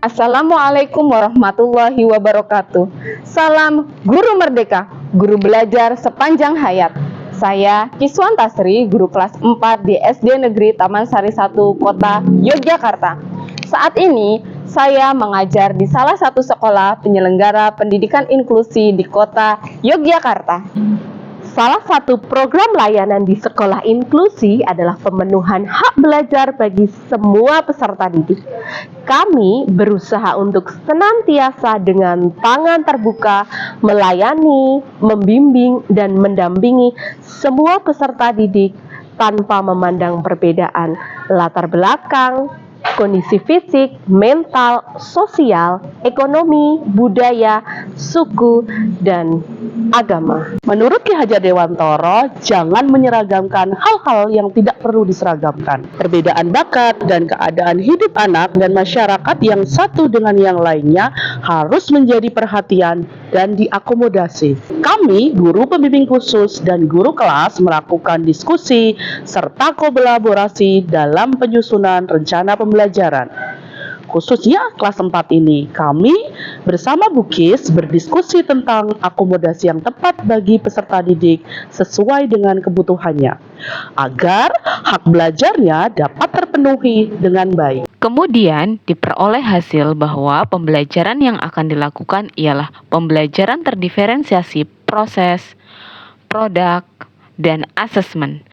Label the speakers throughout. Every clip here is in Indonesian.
Speaker 1: Assalamualaikum warahmatullahi wabarakatuh. Salam Guru Merdeka, guru belajar sepanjang hayat. Saya Kiswan Tasri, guru kelas 4 di SD Negeri Taman Sari 1, Kota Yogyakarta. Saat ini saya mengajar di salah satu sekolah penyelenggara pendidikan inklusi di Kota Yogyakarta.
Speaker 2: Salah satu program layanan di sekolah inklusi adalah pemenuhan hak belajar bagi semua peserta didik. Kami berusaha untuk senantiasa dengan tangan terbuka melayani, membimbing, dan mendampingi semua peserta didik tanpa memandang perbedaan latar belakang, kondisi fisik, mental, sosial, ekonomi, budaya, suku, dan agama.
Speaker 3: Menurut Ki Hajar Dewantoro, jangan menyeragamkan hal-hal yang tidak perlu diseragamkan. Perbedaan bakat dan keadaan hidup anak dan masyarakat yang satu dengan yang lainnya harus menjadi perhatian dan diakomodasi. Kami, guru pembimbing khusus dan guru kelas melakukan diskusi serta kolaborasi dalam penyusunan rencana pembelajaran. Khususnya kelas 4 ini, kami bersama Bukis berdiskusi tentang akomodasi yang tepat bagi peserta didik sesuai dengan kebutuhannya, agar hak belajarnya dapat terpenuhi dengan baik.
Speaker 4: Kemudian diperoleh hasil bahwa pembelajaran yang akan dilakukan ialah pembelajaran terdiferensiasi proses, produk, dan asesmen.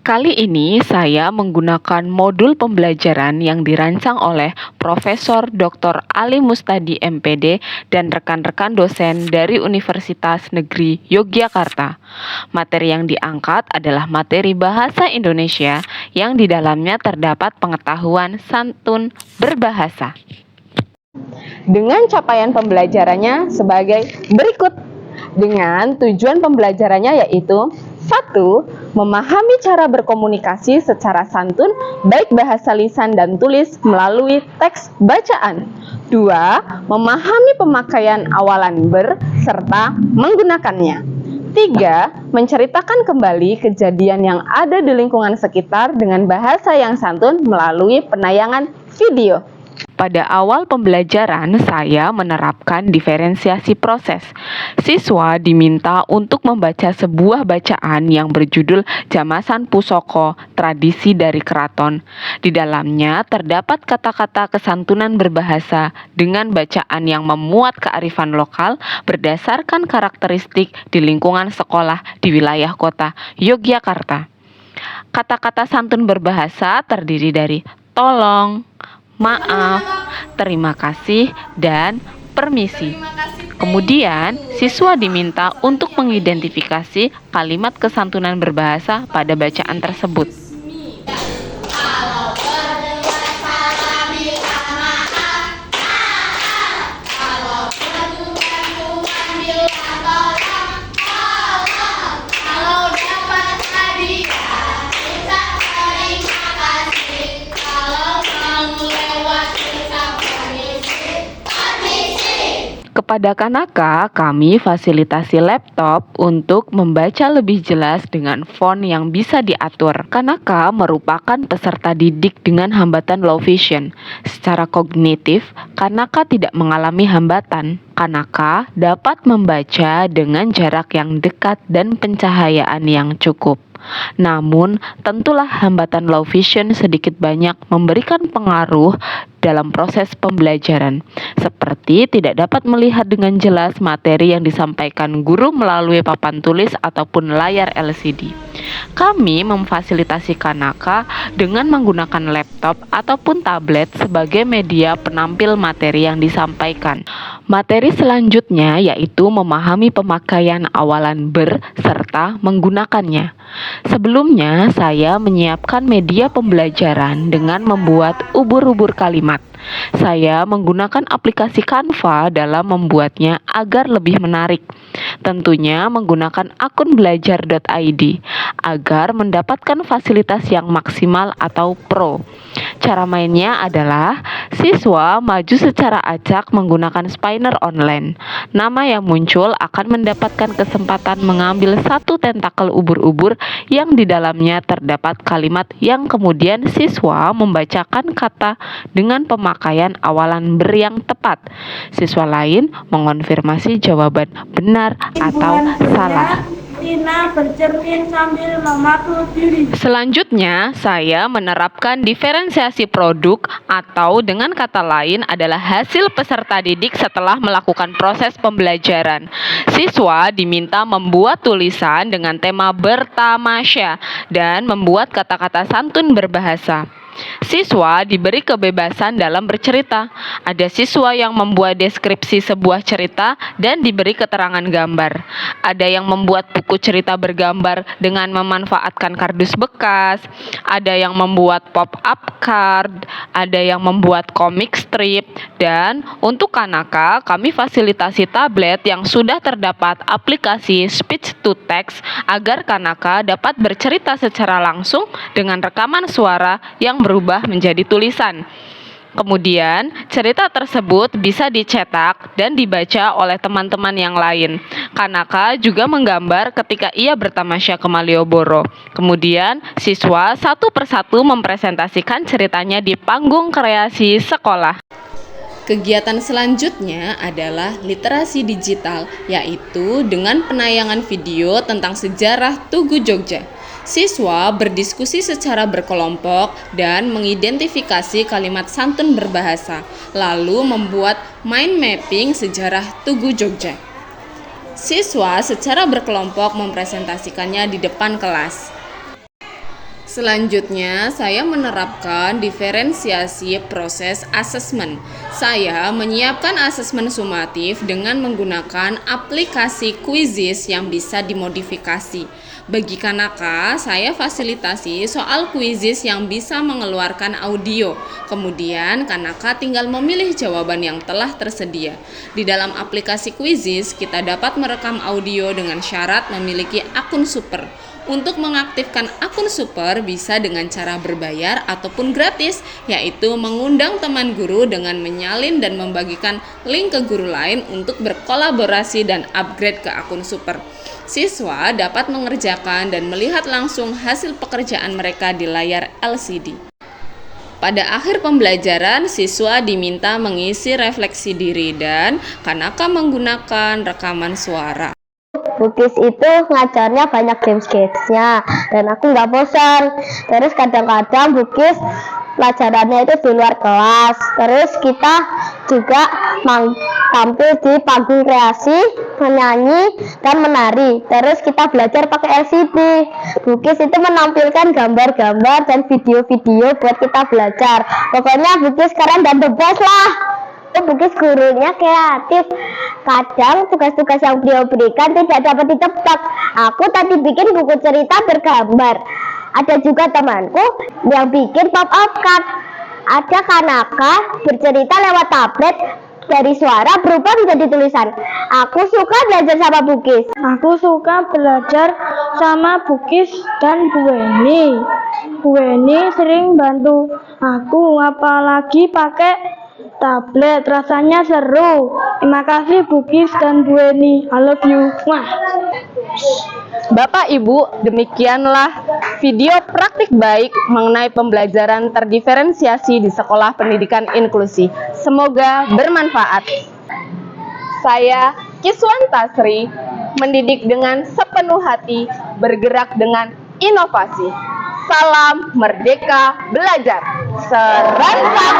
Speaker 4: Kali ini saya menggunakan modul pembelajaran yang dirancang oleh Profesor Dr. Ali Mustadi MPD dan rekan-rekan dosen dari Universitas Negeri Yogyakarta. Materi yang diangkat adalah materi bahasa Indonesia yang di dalamnya terdapat pengetahuan santun berbahasa.
Speaker 1: Dengan capaian pembelajarannya sebagai berikut. Dengan tujuan pembelajarannya yaitu 1. Memahami cara berkomunikasi secara santun baik bahasa lisan dan tulis melalui teks bacaan. 2. Memahami pemakaian awalan ber serta menggunakannya. 3. Menceritakan kembali kejadian yang ada di lingkungan sekitar dengan bahasa yang santun melalui penayangan video.
Speaker 4: Pada awal pembelajaran, saya menerapkan diferensiasi proses. Siswa diminta untuk membaca sebuah bacaan yang berjudul Jamasan Pusoko, Tradisi dari Keraton. Di dalamnya terdapat kata-kata kesantunan berbahasa dengan bacaan yang memuat kearifan lokal berdasarkan karakteristik di lingkungan sekolah di wilayah kota Yogyakarta. Kata-kata santun berbahasa terdiri dari tolong, maaf, terima kasih, dan permisi. Kemudian, siswa diminta untuk mengidentifikasi kalimat kesantunan berbahasa pada bacaan tersebut. Kepada Kanaka, kami fasilitasi laptop untuk membaca lebih jelas dengan font yang bisa diatur. Kanaka merupakan peserta didik dengan hambatan low vision. Secara kognitif, Kanaka tidak mengalami hambatan. Kanaka dapat membaca dengan jarak yang dekat dan pencahayaan yang cukup. Namun, tentulah hambatan low vision sedikit banyak memberikan pengaruh dalam proses pembelajaran, seperti tidak dapat melihat dengan jelas materi yang disampaikan guru melalui papan tulis ataupun layar LCD. Kami memfasilitasi Kanaka dengan menggunakan laptop ataupun tablet sebagai media penampil materi yang disampaikan. Materi selanjutnya yaitu memahami pemakaian awalan ber serta menggunakannya. Sebelumnya, saya menyiapkan media pembelajaran dengan membuat ubur-ubur kalimat. Saya menggunakan aplikasi Canva dalam membuatnya agar lebih menarik. Tentunya menggunakan akun belajar.id agar mendapatkan fasilitas yang maksimal atau pro. Cara mainnya adalah siswa maju secara acak menggunakan spinner online. Nama yang muncul akan mendapatkan kesempatan mengambil satu tentakel ubur-ubur yang di dalamnya terdapat kalimat yang kemudian siswa membacakan kata dengan pemakaian pemakaian awalan ber yang tepat. Siswa lain mengonfirmasi jawaban benar atau salah.
Speaker 5: Tina bercermin sambil memaku diri.
Speaker 4: Selanjutnya, saya menerapkan diferensiasi produk atau dengan kata lain adalah hasil peserta didik setelah melakukan proses pembelajaran. Siswa diminta membuat tulisan dengan tema bertamasya dan membuat kata-kata santun berbahasa. Siswa diberi kebebasan dalam bercerita. Ada siswa yang membuat deskripsi sebuah cerita dan diberi keterangan gambar. Ada yang membuat buku cerita bergambar dengan memanfaatkan kardus bekas. Ada yang membuat pop-up card. Ada yang membuat komik strip. Dan untuk Kanaka, kami fasilitasi tablet yang sudah terdapat aplikasi speech to text agar Kanaka dapat bercerita secara langsung dengan rekaman suara yang berubah menjadi tulisan. Kemudian, cerita tersebut bisa dicetak dan dibaca oleh teman-teman yang lain. Kanaka juga menggambar ketika ia bertamasya ke Malioboro. Kemudian, siswa satu persatu mempresentasikan ceritanya di panggung kreasi sekolah. Kegiatan selanjutnya adalah literasi digital, yaitu dengan penayangan video tentang sejarah Tugu Jogja. Siswa berdiskusi secara berkelompok dan mengidentifikasi kalimat santun berbahasa, lalu membuat mind mapping sejarah Tugu Jogja. Siswa secara berkelompok mempresentasikannya di depan kelas. Selanjutnya, saya menerapkan diferensiasi proses asesmen. Saya menyiapkan asesmen sumatif dengan menggunakan aplikasi Quizizz yang bisa dimodifikasi. Bagi Kanaka, saya fasilitasi soal Quizizz yang bisa mengeluarkan audio. Kemudian, Kanaka tinggal memilih jawaban yang telah tersedia. Di dalam aplikasi Quizizz, kita dapat merekam audio dengan syarat memiliki akun super. Untuk mengaktifkan akun super bisa dengan cara berbayar ataupun gratis, yaitu mengundang teman guru dengan menyalin dan membagikan link ke guru lain untuk berkolaborasi dan upgrade ke akun super. Siswa dapat mengerjakan dan melihat langsung hasil pekerjaan mereka di layar LCD. Pada akhir pembelajaran, siswa diminta mengisi refleksi diri dan Kanaka menggunakan rekaman suara.
Speaker 6: Bukis itu ngajarnya banyak games-gamesnya dan aku nggak bosan. Terus kadang-kadang Bukis pelajarannya itu di luar kelas. Terus kita juga tampil di panggung kreasi, menyanyi dan menari. Terus kita belajar pakai LCD. Bukis itu menampilkan gambar-gambar dan video-video buat kita belajar. Pokoknya Bukis keren dan the best lah. Bukis gurunya kreatif. Kadang tugas-tugas yang beliau berikan tidak dapat ditebak. Aku tadi bikin buku cerita bergambar. Ada juga temanku yang bikin pop-up card. Ada Kanaka bercerita lewat tablet, dari suara berubah menjadi tulisan. Aku suka belajar sama Bukis.
Speaker 5: Aku suka belajar sama Bukis dan Bu Weni. Bu Weni sering bantu aku, apalagi pakai tablet, rasanya seru. Terima kasih Bukis dan Bu Weni. I love you. Wah.
Speaker 1: Bapak Ibu, demikianlah video praktik baik mengenai pembelajaran terdiferensiasi di Sekolah Pendidikan Inklusi. Semoga bermanfaat. Saya Kiswanta Sri, mendidik dengan sepenuh hati, bergerak dengan inovasi. Salam Merdeka Belajar. Serentak